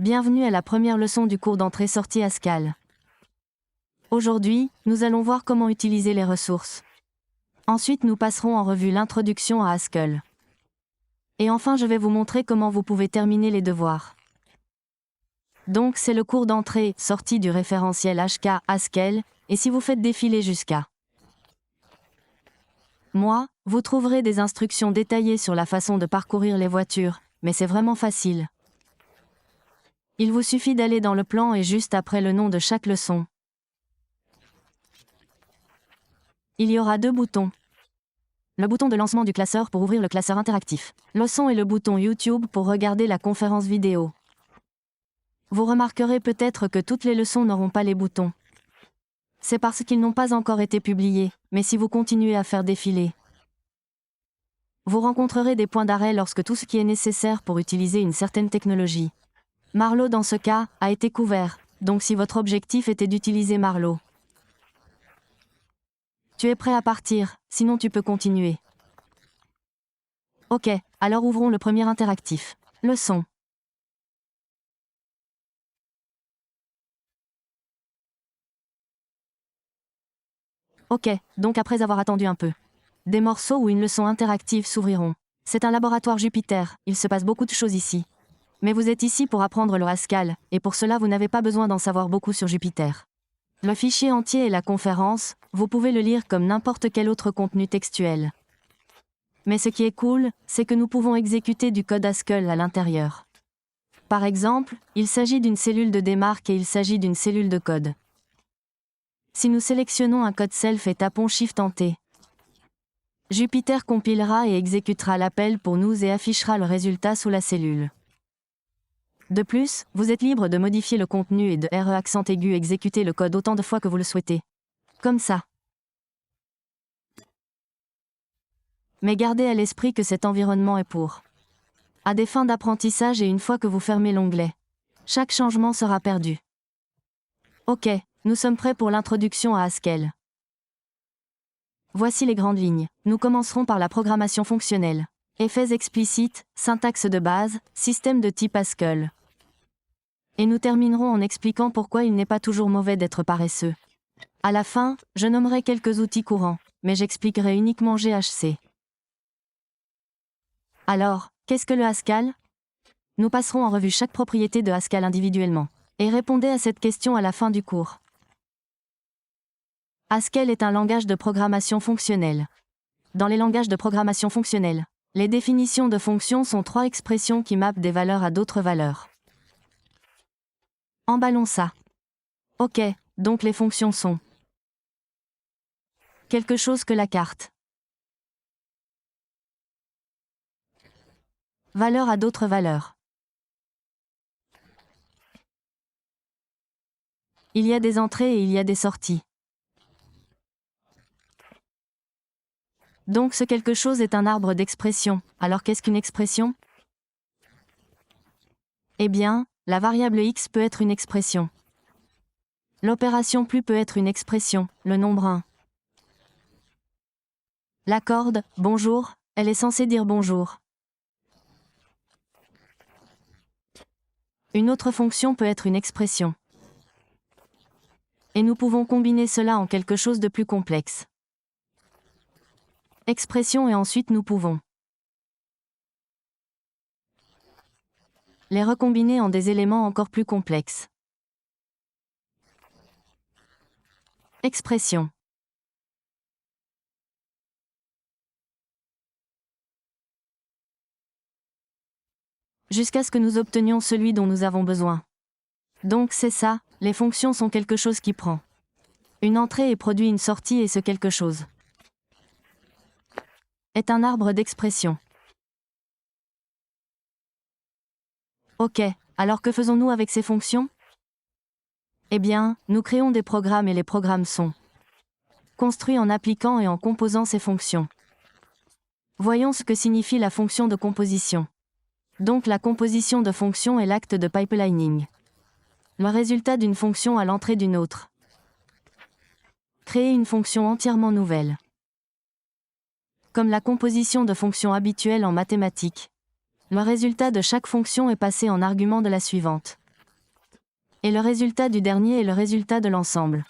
Bienvenue à la première leçon du cours d'entrée-sortie Haskell. Aujourd'hui, nous allons voir comment utiliser les ressources. Ensuite, nous passerons en revue l'introduction à Haskell. Et enfin, je vais vous montrer comment vous pouvez terminer les devoirs. Donc, c'est le cours d'entrée-sortie du référentiel HK Haskell, et si vous faites défiler jusqu'à moi, vous trouverez des instructions détaillées sur la façon de parcourir les voitures, mais c'est vraiment facile. Il vous suffit d'aller dans le plan et juste après le nom de chaque leçon. Il y aura deux boutons. Le bouton de lancement du classeur pour ouvrir le classeur interactif. Leçon et le bouton YouTube pour regarder la conférence vidéo. Vous remarquerez peut-être que toutes les leçons n'auront pas les boutons. C'est parce qu'ils n'ont pas encore été publiés, mais si vous continuez à faire défiler, vous rencontrerez des points d'arrêt lorsque tout ce qui est nécessaire pour utiliser une certaine technologie. Marlowe dans ce cas, a été couvert, donc si votre objectif était d'utiliser Marlowe, tu es prêt à partir, sinon tu peux continuer. Ok, alors ouvrons le premier interactif. Leçon. Ok, donc après avoir attendu un peu, des morceaux ou une leçon interactive s'ouvriront. C'est un laboratoire Jupyter, il se passe beaucoup de choses ici. Mais vous êtes ici pour apprendre le Haskell, et pour cela vous n'avez pas besoin d'en savoir beaucoup sur Jupyter. Le fichier entier et la conférence, vous pouvez le lire comme n'importe quel autre contenu textuel. Mais ce qui est cool, c'est que nous pouvons exécuter du code Haskell à l'intérieur. Par exemple, il s'agit d'une cellule de démarque et il s'agit d'une cellule de code. Si nous sélectionnons un code self et tapons Shift-T, Jupyter compilera et exécutera l'appel pour nous et affichera le résultat sous la cellule. De plus, vous êtes libre de modifier le contenu et de exécuter le code autant de fois que vous le souhaitez. Comme ça. Mais gardez à l'esprit que cet environnement est à des fins d'apprentissage et une fois que vous fermez l'onglet, chaque changement sera perdu. Ok, nous sommes prêts pour l'introduction à Haskell. Voici les grandes lignes. Nous commencerons par la programmation fonctionnelle. Effets explicites, syntaxe de base, système de type Haskell. Et nous terminerons en expliquant pourquoi il n'est pas toujours mauvais d'être paresseux. À la fin, je nommerai quelques outils courants, mais j'expliquerai uniquement GHC. Alors, qu'est-ce que le Haskell? Nous passerons en revue chaque propriété de Haskell individuellement, et répondez à cette question à la fin du cours. Haskell est un langage de programmation fonctionnelle. Dans les langages de programmation fonctionnelle, les définitions de fonctions sont trois expressions qui mappent des valeurs à d'autres valeurs. Emballons ça. Ok, donc les fonctions sont quelque chose que la carte. Valeur à d'autres valeurs. Il y a des entrées et il y a des sorties. Donc ce quelque chose est un arbre d'expression. Alors qu'est-ce qu'une expression? Eh bien, la variable x peut être une expression. L'opération plus peut être une expression, le nombre 1. La corde, bonjour, elle est censée dire bonjour. Une autre fonction peut être une expression. Et nous pouvons combiner cela en quelque chose de plus complexe. Expression et ensuite nous pouvons les recombiner en des éléments encore plus complexes. Expression. Jusqu'à ce que nous obtenions celui dont nous avons besoin. Donc c'est ça, les fonctions sont quelque chose qui prend une entrée et produit une sortie et ce quelque chose est un arbre d'expression. Ok, alors que faisons-nous avec ces fonctions? Eh bien, nous créons des programmes et les programmes sont construits en appliquant et en composant ces fonctions. Voyons ce que signifie la fonction de composition. Donc la composition de fonctions est l'acte de pipelining. Le résultat d'une fonction à l'entrée d'une autre. Créer une fonction entièrement nouvelle. Comme la composition de fonctions habituelles en mathématiques. Le résultat de chaque fonction est passé en argument de la suivante. Et le résultat du dernier est le résultat de l'ensemble.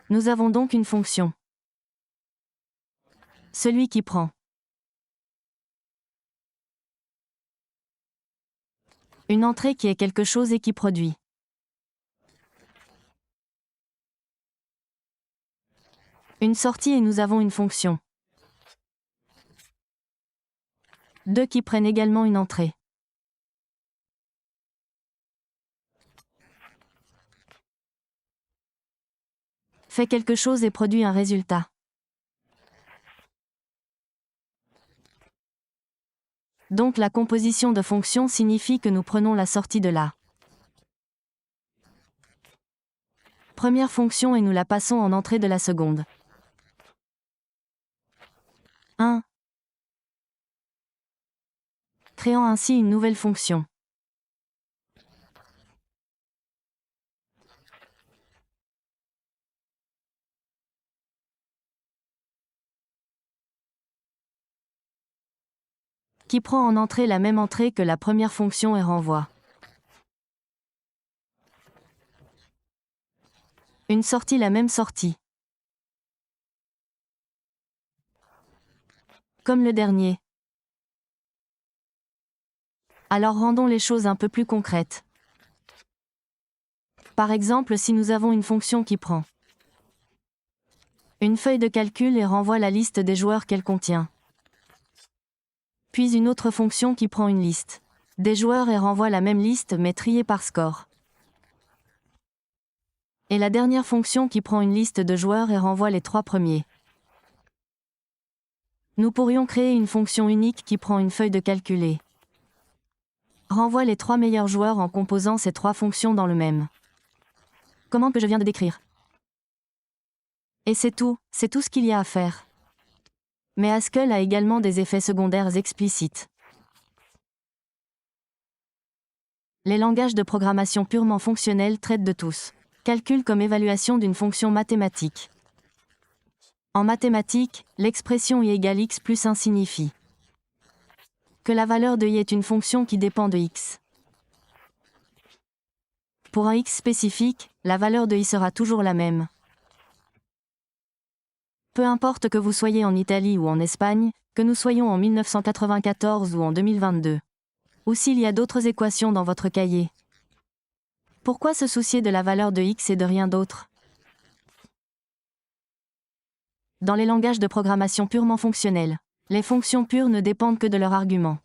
Nous avons donc une fonction. Celui qui prend. Une entrée qui est quelque chose et qui produit. Une sortie et nous avons une fonction. Deux qui prennent également une entrée. Fait quelque chose et produit un résultat. Donc la composition de fonctions signifie que nous prenons la sortie de la première fonction et nous la passons en entrée de la seconde. 1. Créant ainsi une nouvelle fonction. Qui prend en entrée la même entrée que la première fonction et renvoie. Une sortie la même sortie. Comme le dernier. Alors rendons les choses un peu plus concrètes. Par exemple, si nous avons une fonction qui prend une feuille de calcul et renvoie la liste des joueurs qu'elle contient. Puis une autre fonction qui prend une liste des joueurs et renvoie la même liste mais triée par score. Et la dernière fonction qui prend une liste de joueurs et renvoie les 3 premiers. Nous pourrions créer une fonction unique qui prend une feuille de calcul et renvoie les 3 meilleurs joueurs en composant ces 3 fonctions dans le même. Comment que je viens de décrire. Et c'est tout ce qu'il y a à faire. Mais Haskell a également des effets secondaires explicites. Les langages de programmation purement fonctionnels traitent de tous. Calcul comme évaluation d'une fonction mathématique. En mathématiques, l'expression y égale x plus 1 signifie que la valeur de y est une fonction qui dépend de x. Pour un x spécifique, la valeur de y sera toujours la même. Peu importe que vous soyez en Italie ou en Espagne, que nous soyons en 1994 ou en 2022. Ou s'il y a d'autres équations dans votre cahier. Pourquoi se soucier de la valeur de x et de rien d'autre? Dans les langages de programmation purement fonctionnels, les fonctions pures ne dépendent que de leur argument.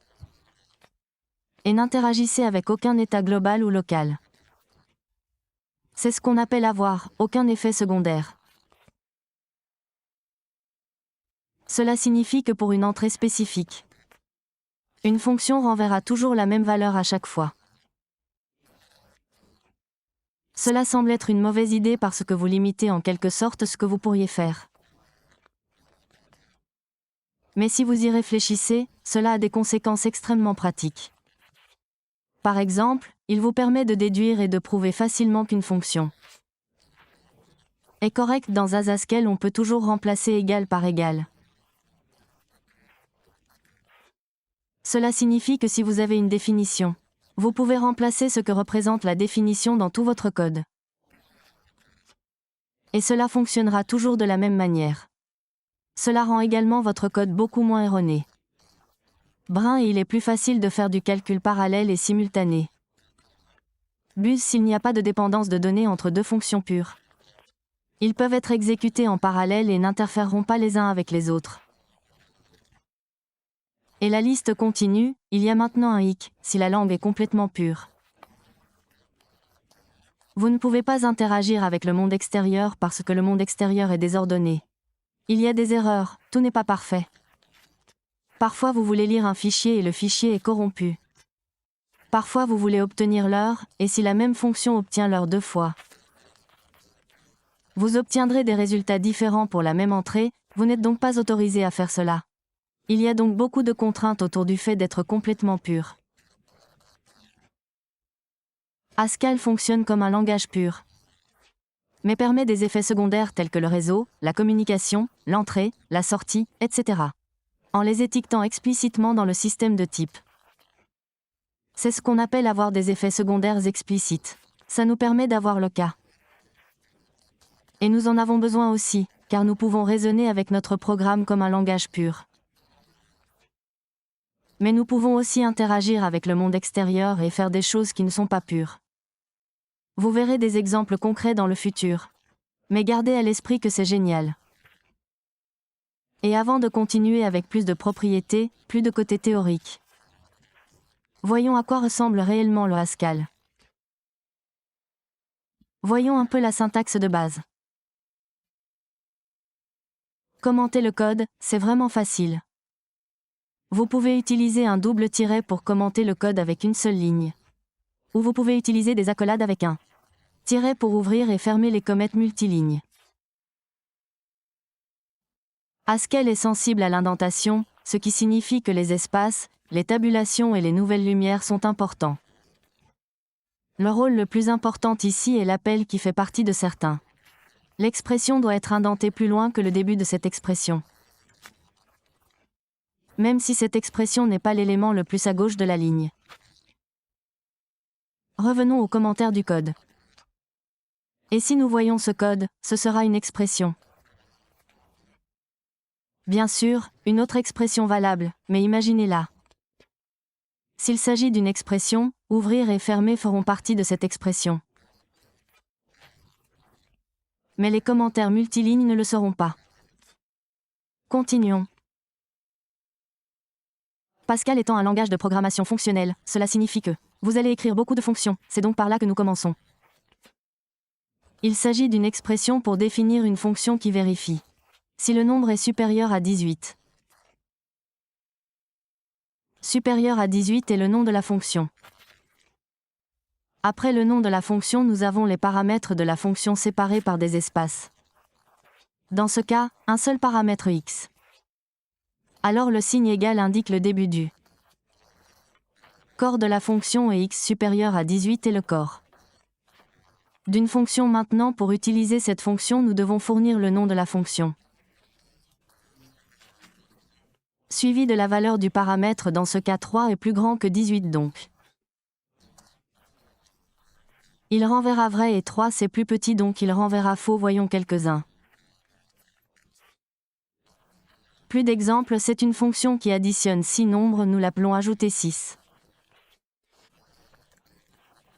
Et n'interagissent avec aucun état global ou local. C'est ce qu'on appelle avoir aucun effet secondaire. Cela signifie que pour une entrée spécifique, une fonction renverra toujours la même valeur à chaque fois. Cela semble être une mauvaise idée parce que vous limitez en quelque sorte ce que vous pourriez faire. Mais si vous y réfléchissez, cela a des conséquences extrêmement pratiques. Par exemple, il vous permet de déduire et de prouver facilement qu'une fonction est correcte dans Haskell. On peut toujours remplacer égal par égal. Cela signifie que si vous avez une définition, vous pouvez remplacer ce que représente la définition dans tout votre code. Et cela fonctionnera toujours de la même manière. Cela rend également votre code beaucoup moins erroné. Et il est plus facile de faire du calcul parallèle et simultané. S'il n'y a pas de dépendance de données entre deux fonctions pures. Ils peuvent être exécutés en parallèle et n'interféreront pas les uns avec les autres. Et la liste continue, il y a maintenant un hic, si la langue est complètement pure. Vous ne pouvez pas interagir avec le monde extérieur parce que le monde extérieur est désordonné. Il y a des erreurs, tout n'est pas parfait. Parfois vous voulez lire un fichier et le fichier est corrompu. Parfois vous voulez obtenir l'heure, et si la même fonction obtient l'heure 2 fois, vous obtiendrez des résultats différents pour la même entrée, vous n'êtes donc pas autorisé à faire cela. Il y a donc beaucoup de contraintes autour du fait d'être complètement pur. Haskell fonctionne comme un langage pur, mais permet des effets secondaires tels que le réseau, la communication, l'entrée, la sortie, etc. En les étiquetant explicitement dans le système de type. C'est ce qu'on appelle avoir des effets secondaires explicites. Ça nous permet d'avoir le cas. Et nous en avons besoin aussi, car nous pouvons raisonner avec notre programme comme un langage pur. Mais nous pouvons aussi interagir avec le monde extérieur et faire des choses qui ne sont pas pures. Vous verrez des exemples concrets dans le futur. Mais gardez à l'esprit que c'est génial. Et avant de continuer avec plus de propriété, plus de côté théorique. Voyons à quoi ressemble réellement le Haskell. Voyons un peu la syntaxe de base. Commenter le code, c'est vraiment facile. Vous pouvez utiliser un double tiret pour commenter le code avec une seule ligne. Ou vous pouvez utiliser des accolades avec un tiret pour ouvrir et fermer les commits multilignes. Haskell est sensible à l'indentation, ce qui signifie que les espaces, les tabulations et les nouvelles lumières sont importants. Le rôle le plus important ici est l'appel qui fait partie de certains. L'expression doit être indentée plus loin que le début de cette expression. Même si cette expression n'est pas l'élément le plus à gauche de la ligne. Revenons au commentaire du code. Et si nous voyons ce code, ce sera une expression. Bien sûr, une autre expression valable, mais imaginez-la. S'il s'agit d'une expression, ouvrir et fermer feront partie de cette expression. Mais les commentaires multilignes ne le seront pas. Continuons. Pascal étant un langage de programmation fonctionnelle, cela signifie que vous allez écrire beaucoup de fonctions, c'est donc par là que nous commençons. Il s'agit d'une expression pour définir une fonction qui vérifie si le nombre est supérieur à 18. Supérieur à 18 est le nom de la fonction. Après le nom de la fonction, nous avons les paramètres de la fonction séparés par des espaces. Dans ce cas, un seul paramètre x. Alors le signe égal indique le début du corps de la fonction et x supérieur à 18 est le corps d'une fonction. Maintenant, pour utiliser cette fonction, nous devons fournir le nom de la fonction, suivi de la valeur du paramètre. Dans ce cas, 3 est plus grand que 18 donc. Il renverra vrai et 3 c'est plus petit donc il renverra faux. Voyons quelques-uns. Plus d'exemples, c'est une fonction qui additionne 6 nombres, nous l'appelons ajouter 6.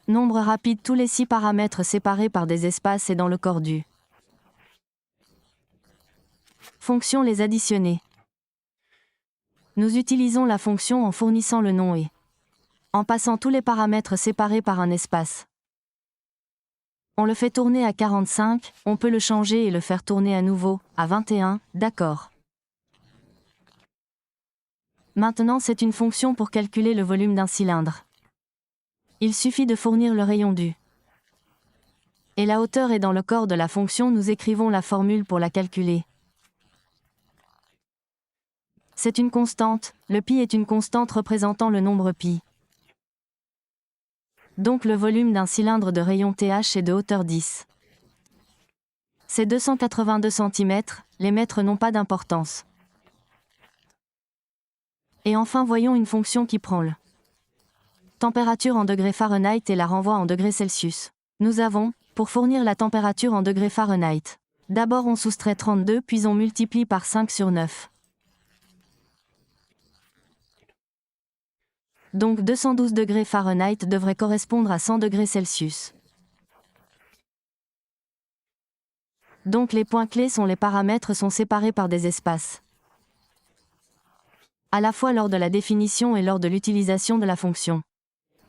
Nombre rapide, tous les 6 paramètres séparés par des espaces et dans le corps du fonction les additionner. Nous utilisons la fonction en fournissant le nom et en passant tous les paramètres séparés par un espace. On le fait tourner à 45, on peut le changer et le faire tourner à nouveau, à 21, d'accord. Maintenant, c'est une fonction pour calculer le volume d'un cylindre. Il suffit de fournir le rayon du et la hauteur est dans le corps de la fonction. Nous écrivons la formule pour la calculer. C'est une constante, le pi est une constante représentant le nombre pi. Donc le volume d'un cylindre de rayon TH est de hauteur 10. C'est 282 cm, les mètres n'ont pas d'importance. Et enfin voyons une fonction qui prend le température en degrés Fahrenheit et la renvoie en degrés Celsius. Nous avons, pour fournir la température en degrés Fahrenheit, d'abord on soustrait 32 puis on multiplie par 5 sur 9. Donc 212 degrés Fahrenheit devrait correspondre à 100 degrés Celsius. Donc les points clés sont les paramètres sont séparés par des espaces. À la fois lors de la définition et lors de l'utilisation de la fonction.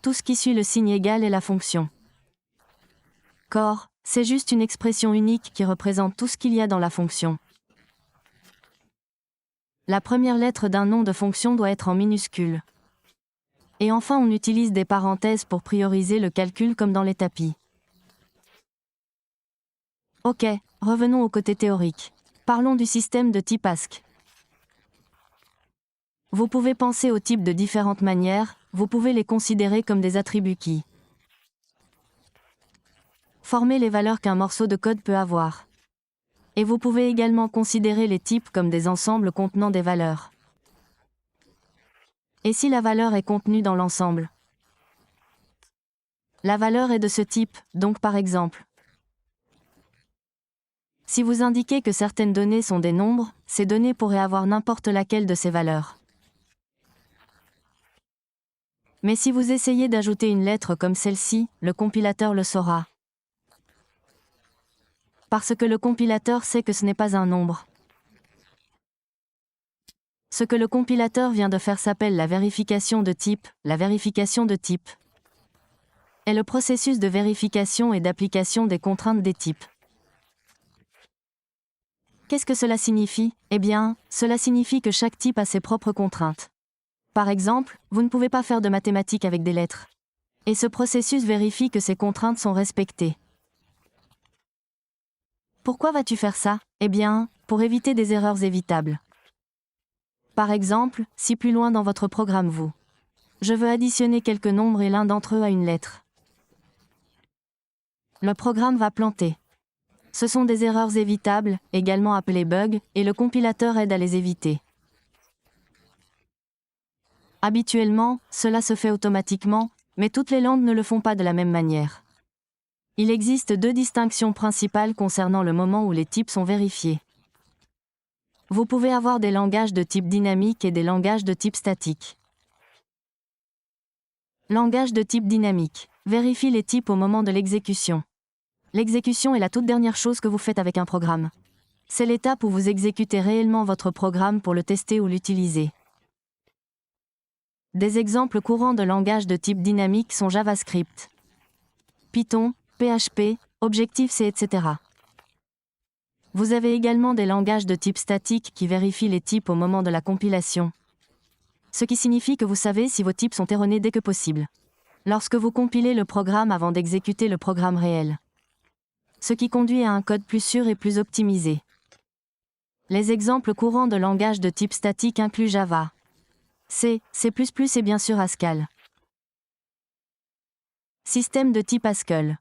Tout ce qui suit le signe égal est la fonction. Corps, c'est juste une expression unique qui représente tout ce qu'il y a dans la fonction. La première lettre d'un nom de fonction doit être en minuscule. Et enfin on utilise des parenthèses pour prioriser le calcul comme dans les tapis. Ok, revenons au côté théorique. Parlons du système de type ASC. Vous pouvez penser aux types de différentes manières, vous pouvez les considérer comme des attributs qui forment les valeurs qu'un morceau de code peut avoir. Et vous pouvez également considérer les types comme des ensembles contenant des valeurs. Et si la valeur est contenue dans l'ensemble? La valeur est de ce type, donc par exemple. Si vous indiquez que certaines données sont des nombres, ces données pourraient avoir n'importe laquelle de ces valeurs. Mais si vous essayez d'ajouter une lettre comme celle-ci, le compilateur le saura. Parce que le compilateur sait que ce n'est pas un nombre. Ce que le compilateur vient de faire s'appelle la vérification de type. La vérification de type est le processus de vérification et d'application des contraintes des types. Qu'est-ce que cela signifie? Eh bien, cela signifie que chaque type a ses propres contraintes. Par exemple, vous ne pouvez pas faire de mathématiques avec des lettres. Et ce processus vérifie que ces contraintes sont respectées. Pourquoi vas-tu faire ça? Eh bien, pour éviter des erreurs évitables. Par exemple, si plus loin dans votre programme je veux additionner quelques nombres et l'un d'entre eux a une lettre. Le programme va planter. Ce sont des erreurs évitables, également appelées bugs, et le compilateur aide à les éviter. Habituellement, cela se fait automatiquement, mais toutes les langues ne le font pas de la même manière. Il existe deux distinctions principales concernant le moment où les types sont vérifiés. Vous pouvez avoir des langages de type dynamique et des langages de type statique. Langage de type dynamique. Vérifie les types au moment de l'exécution. L'exécution est la toute dernière chose que vous faites avec un programme. C'est l'étape où vous exécutez réellement votre programme pour le tester ou l'utiliser. Des exemples courants de langages de type dynamique sont JavaScript, Python, PHP, Objective-C, etc. Vous avez également des langages de type statique qui vérifient les types au moment de la compilation. Ce qui signifie que vous savez si vos types sont erronés dès que possible. Lorsque vous compilez le programme avant d'exécuter le programme réel. Ce qui conduit à un code plus sûr et plus optimisé. Les exemples courants de langages de type statique incluent Java, C, C++ et bien sûr Haskell. Système de type Haskell.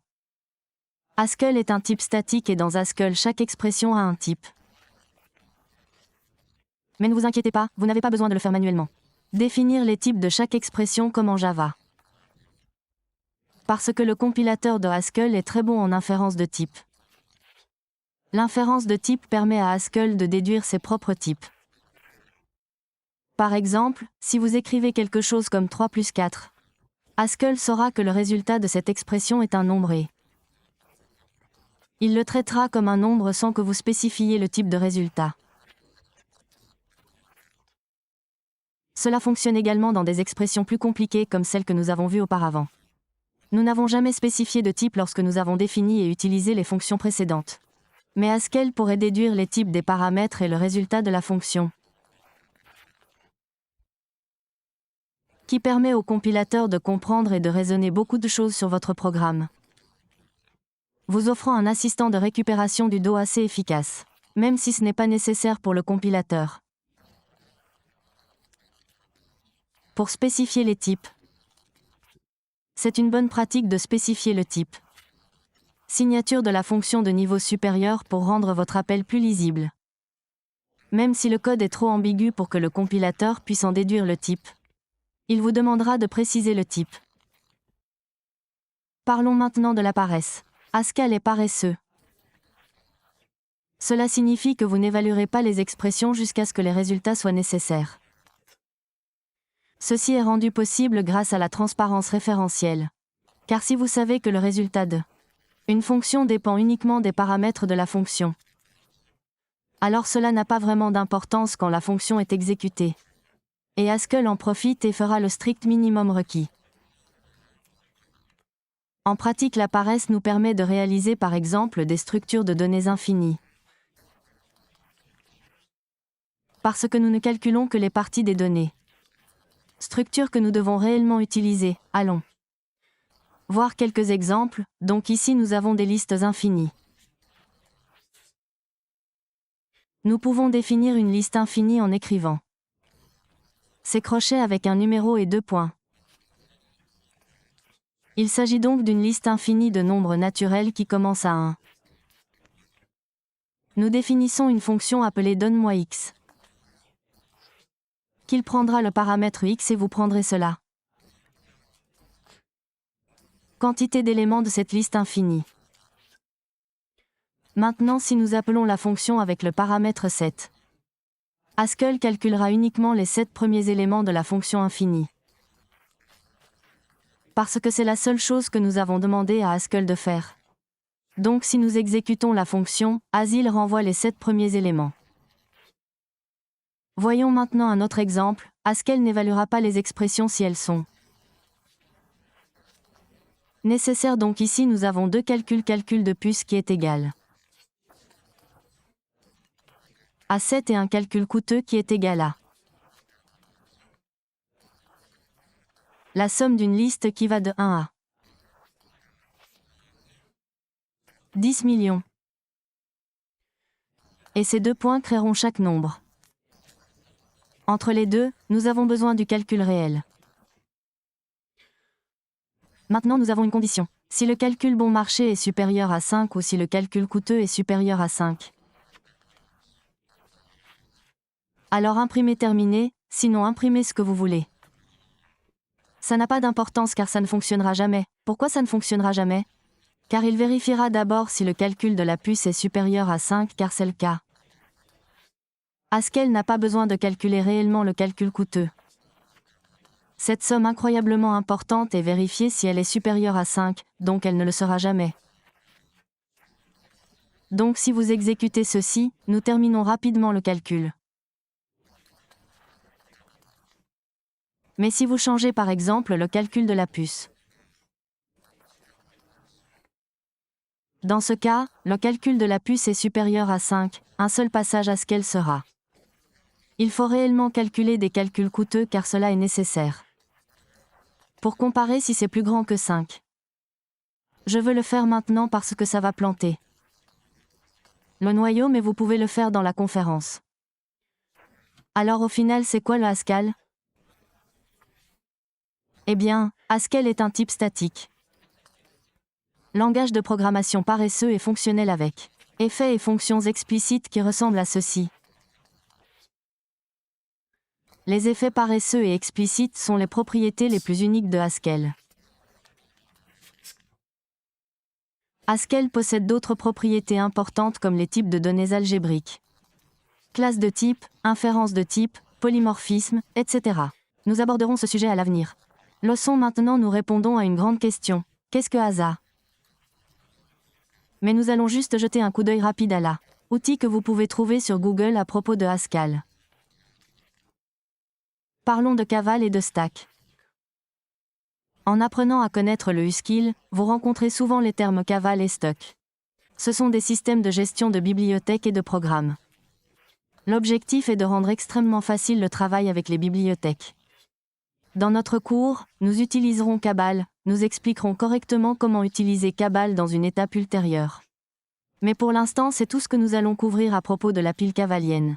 Haskell est un type statique et dans Haskell chaque expression a un type. Mais ne vous inquiétez pas, vous n'avez pas besoin de le faire manuellement. Définir les types de chaque expression comme en Java. Parce que le compilateur de Haskell est très bon en inférence de type. L'inférence de type permet à Haskell de déduire ses propres types. Par exemple, si vous écrivez quelque chose comme 3 plus 4, Haskell saura que le résultat de cette expression est un nombre et il le traitera comme un nombre sans que vous spécifiez le type de résultat. Cela fonctionne également dans des expressions plus compliquées comme celles que nous avons vues auparavant. Nous n'avons jamais spécifié de type lorsque nous avons défini et utilisé les fonctions précédentes. Mais Haskell pourrait déduire les types des paramètres et le résultat de la fonction. Qui permet au compilateur de comprendre et de raisonner beaucoup de choses sur votre programme. Vous offrant un assistant de récupération du dos assez efficace, même si ce n'est pas nécessaire pour le compilateur. Pour spécifier les types. C'est une bonne pratique de spécifier le type. Signature de la fonction de niveau supérieur pour rendre votre appel plus lisible. Même si le code est trop ambigu pour que le compilateur puisse en déduire le type. Il vous demandera de préciser le type. Parlons maintenant de la paresse. Haskell est paresseux. Cela signifie que vous n'évaluerez pas les expressions jusqu'à ce que les résultats soient nécessaires. Ceci est rendu possible grâce à la transparence référentielle. Car si vous savez que le résultat de une fonction dépend uniquement des paramètres de la fonction, alors cela n'a pas vraiment d'importance quand la fonction est exécutée. Et Haskell en profite et fera le strict minimum requis. En pratique, la paresse nous permet de réaliser par exemple des structures de données infinies. Parce que nous ne calculons que les parties des données. Structures que nous devons réellement utiliser. Allons voir quelques exemples, donc ici nous avons des listes infinies. Nous pouvons définir une liste infinie en écrivant ces crochets avec un numéro et 2 points. Il s'agit donc d'une liste infinie de nombres naturels qui commence à 1. Nous définissons une fonction appelée donne-moi x, qu'il prendra le paramètre x et vous prendrez cela. Quantité d'éléments de cette liste infinie. Maintenant, si nous appelons la fonction avec le paramètre 7, Haskell calculera uniquement les 7 premiers éléments de la fonction infinie. Parce que c'est la seule chose que nous avons demandé à Haskell de faire. Donc si nous exécutons la fonction, Asile renvoie les 7 premiers éléments. Voyons maintenant un autre exemple. Haskell n'évaluera pas les expressions si elles sont nécessaires. Donc ici nous avons deux calcul de puce qui est égal à 7 et un calcul coûteux qui est égal à la somme d'une liste qui va de 1 à 10 millions. Et ces deux points créeront chaque nombre. Entre les deux, nous avons besoin du calcul réel. Maintenant nous avons une condition. Si le calcul bon marché est supérieur à 5 ou si le calcul coûteux est supérieur à 5. Alors imprimez terminé, sinon imprimez ce que vous voulez. Ça n'a pas d'importance car ça ne fonctionnera jamais. Pourquoi ça ne fonctionnera jamais? Car il vérifiera d'abord si le calcul de la puce est supérieur à 5 car c'est le cas. Haskell n'a pas besoin de calculer réellement le calcul coûteux. Cette somme incroyablement importante est vérifiée si elle est supérieure à 5, donc elle ne le sera jamais. Donc si vous exécutez ceci, nous terminons rapidement le calcul. Mais si vous changez par exemple le calcul de la puce. Dans ce cas, le calcul de la puce est supérieur à 5, un seul passage Haskell sera. Il faut réellement calculer des calculs coûteux car cela est nécessaire. Pour comparer si c'est plus grand que 5. Je veux le faire maintenant parce que ça va planter le noyau mais vous pouvez le faire dans la conférence. Alors au final c'est quoi le Haskell? Eh bien, Haskell est un type statique. Langage de programmation paresseux et fonctionnel avec effets et fonctions explicites qui ressemblent à ceci. Les effets paresseux et explicites sont les propriétés les plus uniques de Haskell. Haskell possède d'autres propriétés importantes comme les types de données algébriques, classes de type, inférences de type, polymorphisme, etc. Nous aborderons ce sujet à l'avenir. Leçon maintenant nous répondons à une grande question. Qu'est-ce que Hasa? Mais nous allons juste jeter un coup d'œil rapide à la outil que vous pouvez trouver sur Google à propos de Haskell. Parlons de Caval et de Stack. En apprenant à connaître le Haskell, vous rencontrez souvent les termes Caval et Stack. Ce sont des systèmes de gestion de bibliothèques et de programmes. L'objectif est de rendre extrêmement facile le travail avec les bibliothèques. Dans notre cours, nous utiliserons Cabal, nous expliquerons correctement comment utiliser Cabal dans une étape ultérieure. Mais pour l'instant c'est tout ce que nous allons couvrir à propos de la pile cavalienne.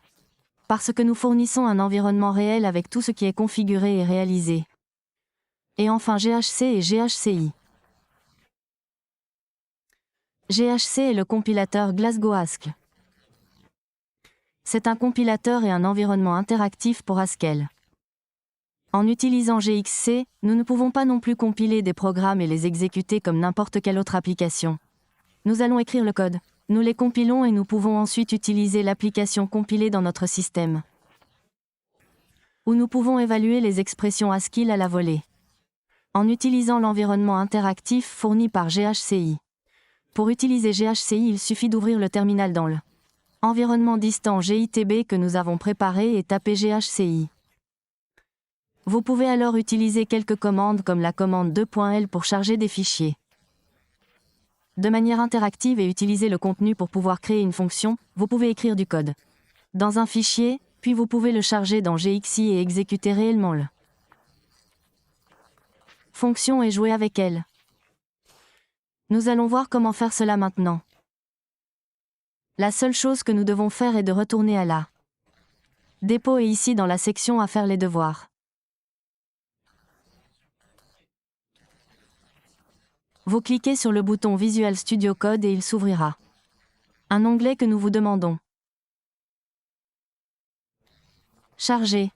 Parce que nous fournissons un environnement réel avec tout ce qui est configuré et réalisé. Et enfin GHC et GHCI. GHC est le compilateur Glasgow Haskell. C'est un compilateur et un environnement interactif pour Haskell. En utilisant GXC, nous ne pouvons pas non plus compiler des programmes et les exécuter comme n'importe quelle autre application. Nous allons écrire le code. Nous les compilons et nous pouvons ensuite utiliser l'application compilée dans notre système. Ou nous pouvons évaluer les expressions Haskell à la volée. En utilisant l'environnement interactif fourni par GHCI. Pour utiliser GHCI, il suffit d'ouvrir le terminal dans le environnement distant GITB que nous avons préparé et taper GHCI. Vous pouvez alors utiliser quelques commandes comme la commande 2.l pour charger des fichiers. De manière interactive et utiliser le contenu pour pouvoir créer une fonction, vous pouvez écrire du code dans un fichier, puis vous pouvez le charger dans GXI et exécuter réellement le fonction et jouer avec elle. Nous allons voir comment faire cela maintenant. La seule chose que nous devons faire est de retourner à la dépôt et ici dans la section à faire les devoirs. Vous cliquez sur le bouton Visual Studio Code et il s'ouvrira un onglet que nous vous demandons. Charger.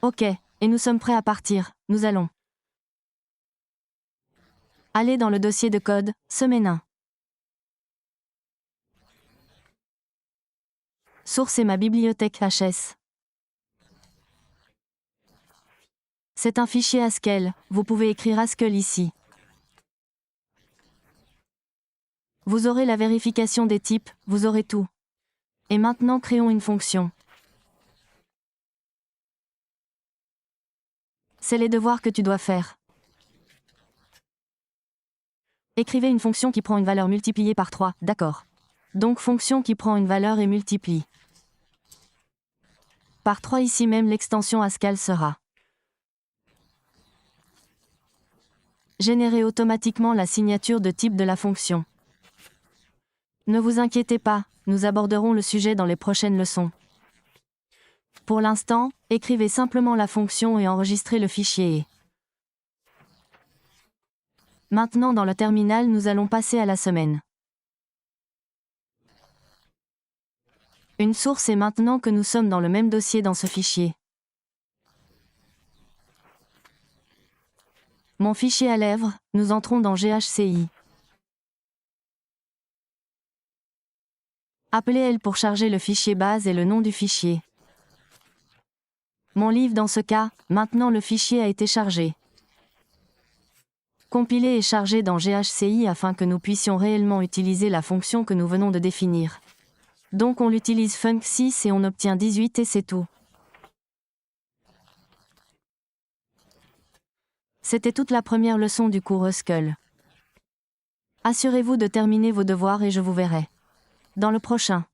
Ok, et nous sommes prêts à partir, nous allons. Allez dans le dossier de code, semaine 1. Source est ma bibliothèque HS. C'est un fichier Haskell, vous pouvez écrire Haskell ici. Vous aurez la vérification des types, vous aurez tout. Et maintenant créons une fonction. C'est les devoirs que tu dois faire. Écrivez une fonction qui prend une valeur multipliée par 3, d'accord. Donc fonction qui prend une valeur et multiplie. Par 3 ici même l'extension Haskell sera. Générer automatiquement la signature de type de la fonction. Ne vous inquiétez pas, nous aborderons le sujet dans les prochaines leçons. Pour l'instant, écrivez simplement la fonction et enregistrez le fichier. Maintenant dans le terminal nous allons passer à la semaine. Une source est maintenant que nous sommes dans le même dossier dans ce fichier. Mon fichier à lèvres, nous entrons dans GHCI. Appelez L pour charger le fichier base et le nom du fichier. Mon livre dans ce cas, maintenant le fichier a été chargé. Compiler et charger dans GHCI afin que nous puissions réellement utiliser la fonction que nous venons de définir. Donc on l'utilise func6 et on obtient 18 et c'est tout. C'était toute la première leçon du cours Haskell. Assurez-vous de terminer vos devoirs et je vous verrai dans le prochain.